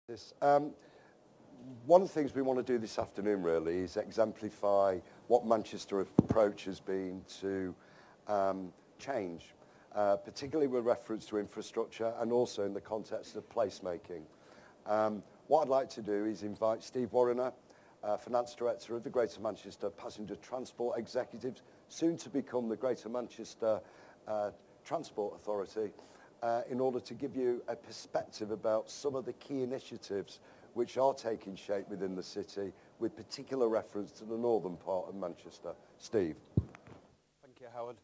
One of the things we want to do this afternoon really is exemplify what Manchester approach has been to change, particularly with reference to infrastructure and also in the context of placemaking. What I'd like to do is invite Steve Warriner, Finance Director of the Greater Manchester Passenger Transport Executive, soon to become the Greater Manchester Transport Authority, in order to give you a perspective about some of the key initiatives which are taking shape within the city, with particular reference to the northern part of Manchester. Steve. Thank you, Howard.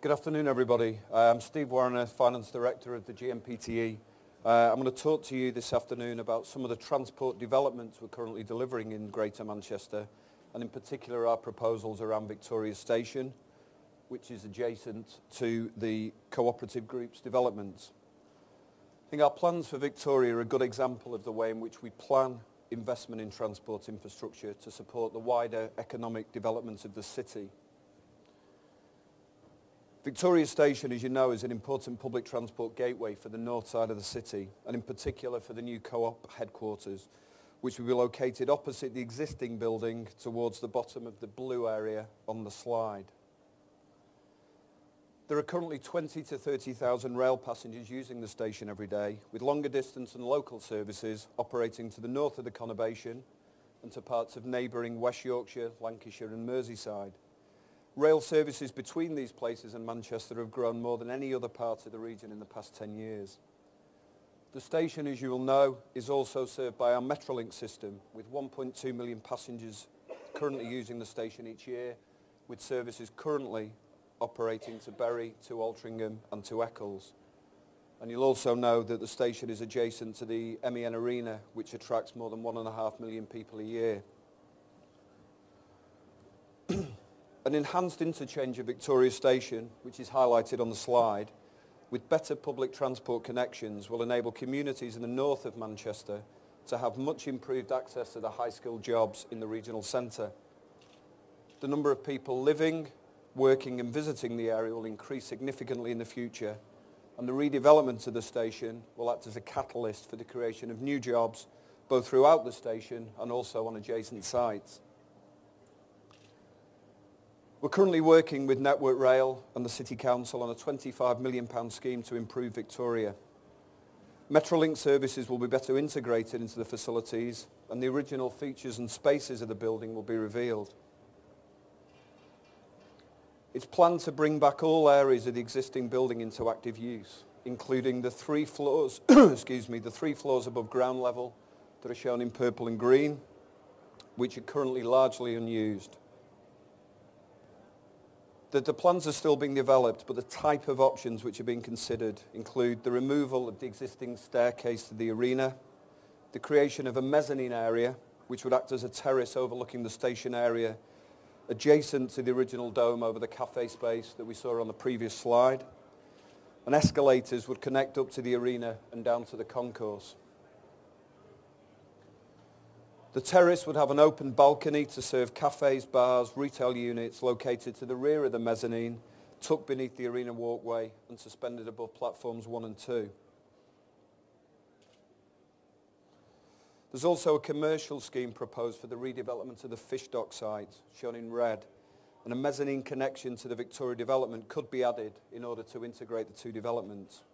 Good afternoon, everybody. I'm Steve Warriner, Finance Director of the GMPTE. I'm going to talk to you this afternoon about some of the transport developments we're currently delivering in Greater Manchester, and in particular our proposals around Victoria Station, which is adjacent to the Co-operative Group's developments. I think our plans for Victoria are a good example of the way in which we plan investment in transport infrastructure to support the wider economic development of the city. Victoria Station, as you know, is an important public transport gateway for the north side of the city, and in particular for the new Co-op headquarters, which will be located opposite the existing building towards the bottom of the blue area on the slide. There are currently 20 to 30,000 rail passengers using the station every day, with longer distance and local services operating to the north of the conurbation and to parts of neighbouring West Yorkshire, Lancashire and Merseyside. Rail services between these places and Manchester have grown more than any other part of the region in the past 10 years. The station, as you will know, is also served by our Metrolink system, with 1.2 million passengers currently using the station each year, with services currently operating to Bury, to Altrincham and to Eccles. And you'll also know that the station is adjacent to the MEN Arena, which attracts more than 1.5 million people a year. An enhanced interchange of Victoria Station, which is highlighted on the slide, with better public transport connections, will enable communities in the north of Manchester to have much improved access to the high-skilled jobs in the regional centre. The number of people living, working and visiting the area will increase significantly in the future, and the redevelopment of the station will act as a catalyst for the creation of new jobs both throughout the station and also on adjacent sites. We're currently working with Network Rail and the City Council on a £25 million scheme to improve Victoria. Metrolink services will be better integrated into the facilities, and the original features and spaces of the building will be revealed. It's planned to bring back all areas of the existing building into active use, including the 3 floors, the 3 floors above ground level that are shown in purple and green, which are currently largely unused. The plans are still being developed, but the type of options which are being considered include the removal of the existing staircase to the arena, the creation of a mezzanine area, which would act as a terrace overlooking the station area, adjacent to the original dome over the cafe space that we saw on the previous slide, and escalators would connect up to the arena and down to the concourse. The terrace would have an open balcony to serve cafes, bars, retail units located to the rear of the mezzanine, tucked beneath the arena walkway and suspended above platforms 1 and 2. There's also a commercial scheme proposed for the redevelopment of the fish dock site, shown in red, and a mezzanine connection to the Victoria development could be added in order to integrate the two developments.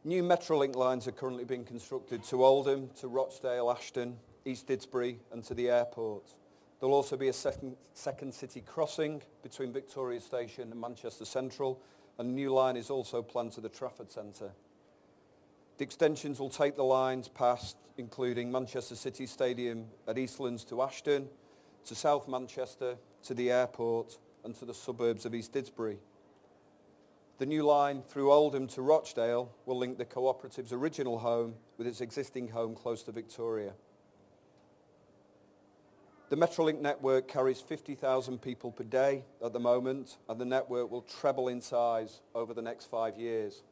New Metrolink lines are currently being constructed to Oldham, to Rochdale, Ashton, East Didsbury and to the airport. There will also be a second city crossing between Victoria Station and Manchester Central, and a new line is also planned to the Trafford Centre. The extensions will take the lines past, including Manchester City Stadium at Eastlands to Ashton, to South Manchester, to the airport and to the suburbs of East Didsbury. The new line through Oldham to Rochdale will link the Co-operative's original home with its existing home close to Victoria. The Metrolink network carries 50,000 people per day at the moment, and the network will treble in size over the next 5 years.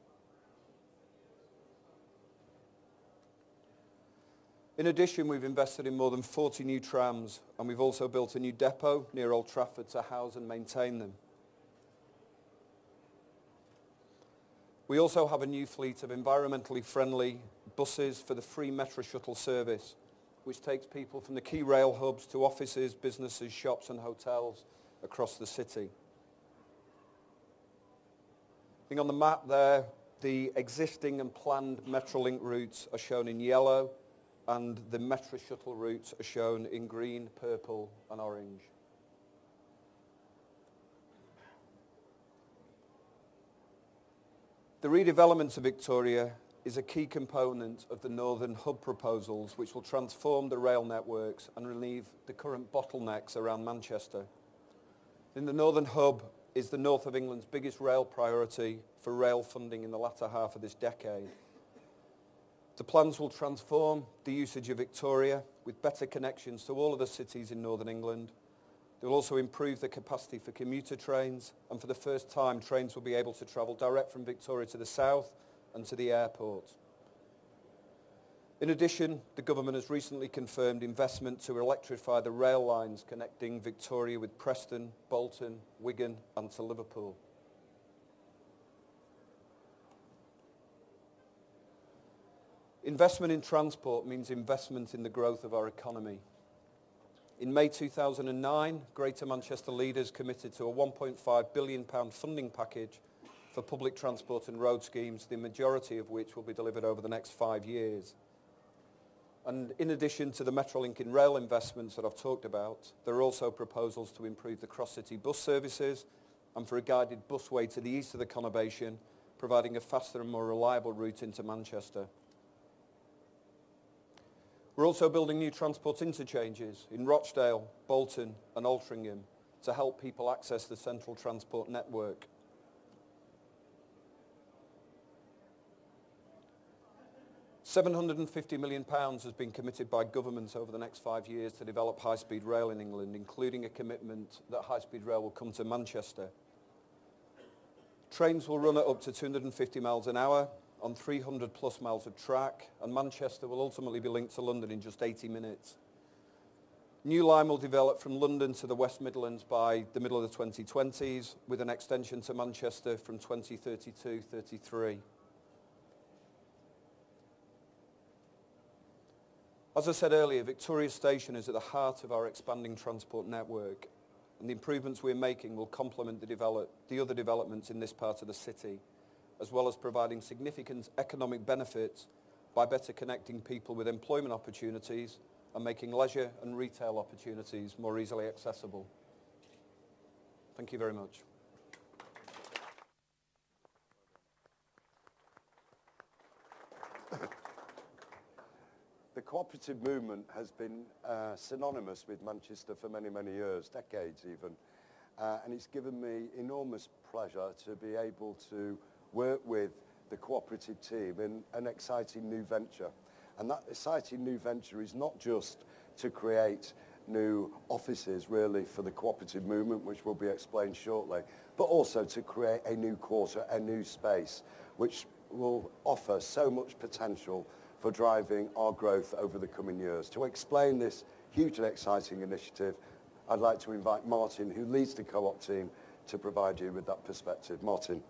In addition, we've invested in more than 40 new trams, and we've also built a new depot near Old Trafford to house and maintain them. We also have a new fleet of environmentally friendly buses for the free Metro shuttle service, which takes people from the key rail hubs to offices, businesses, shops and hotels across the city. I think on the map there, the existing and planned Metrolink routes are shown in yellow, and the Metro shuttle routes are shown in green, purple and orange. The redevelopment of Victoria is a key component of the Northern Hub proposals, which will transform the rail networks and relieve the current bottlenecks around Manchester. In the Northern Hub is the north of England's biggest rail priority for rail funding in the latter half of this decade. The plans will transform the usage of Victoria with better connections to all of the cities in Northern England. They will also improve the capacity for commuter trains, and for the first time, trains will be able to travel direct from Victoria to the south and to the airport. In addition, the government has recently confirmed investment to electrify the rail lines connecting Victoria with Preston, Bolton, Wigan and to Liverpool. Investment in transport means investment in the growth of our economy. In May 2009, Greater Manchester leaders committed to a £1.5 billion funding package for public transport and road schemes, the majority of which will be delivered over the next 5 years. And in addition to the Metrolink in rail investments that I've talked about, there are also proposals to improve the cross-city bus services and for a guided busway to the east of the conurbation, providing a faster and more reliable route into Manchester. We're also building new transport interchanges in Rochdale, Bolton and Altrincham to help people access the central transport network. £750 million has been committed by government over the next 5 years to develop high-speed rail in England, including a commitment that high-speed rail will come to Manchester. Trains will run at up to 250 miles an hour on 300 plus miles of track, and Manchester will ultimately be linked to London in just 80 minutes. New line will develop from London to the West Midlands by the middle of the 2020s, with an extension to Manchester from 2032-33. As I said earlier, Victoria Station is at the heart of our expanding transport network, and the improvements we're making will complement the other developments in this part of the city, as well as providing significant economic benefits by better connecting people with employment opportunities and making leisure and retail opportunities more easily accessible. Thank you very much. The cooperative movement has been synonymous with Manchester for many, many years, decades even, and it's given me enormous pleasure to be able to work with the cooperative team in an exciting new venture. And that exciting new venture is not just to create new offices really for the cooperative movement, which will be explained shortly, but also to create a new quarter, a new space, which will offer so much potential for driving our growth over the coming years. To explain this hugely exciting initiative, I'd like to invite Martin, who leads the co-op team, to provide you with that perspective. Martin.